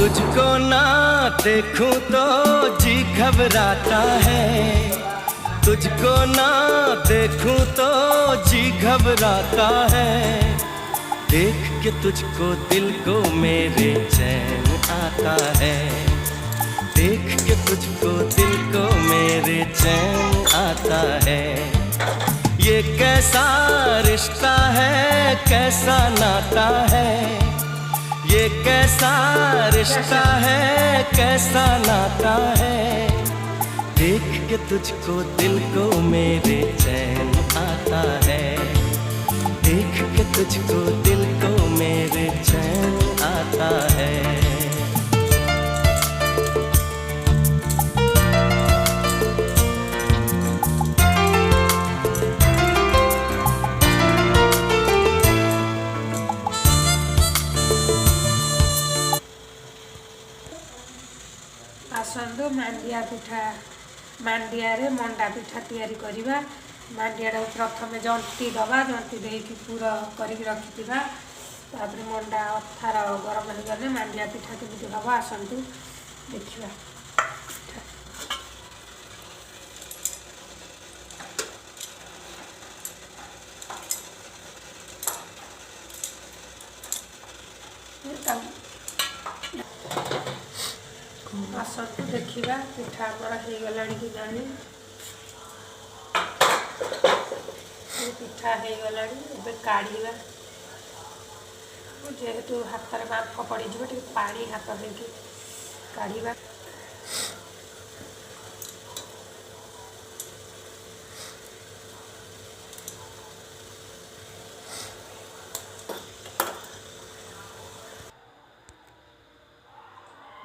तुझको ना देखूं तो जी घबराता है, तुझको ना देखूं तो जी घबराता है। देख के तुझको दिल को मेरे चैन आता है, देख के तुझको दिल को मेरे चैन आता है। ये कैसा रिश्ता है, कैसा नाता है, ये कैसा रिश्ता है, कैसा नाता है। देख के तुझको दिल को मेरे चैन आता है, देख के तुझको दिल को मेरे चैन आता है। आसंदो मांडिया पिठा मांडिया रे मंडा पिठा तैयारी करिबा। मांडिया प्रथम जंती दबा, जंती देकी पूरा करके रखिथिबा। तापर मंडा अथार गरम हो गले मांडिया पिठा केमिति हबा आसंतु देखिबा। आसतु देखा पिठा आमर हो गला कि जानी, पिठा हो गला काढ़ा। जेहेतु हाथ में बांफ पड़ जाए पानी हाथ देके काढ़ा।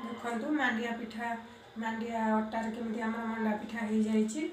देखो मांडिया पिठा मांडिया अटार केमी आम मंडा पिठा हो जाए।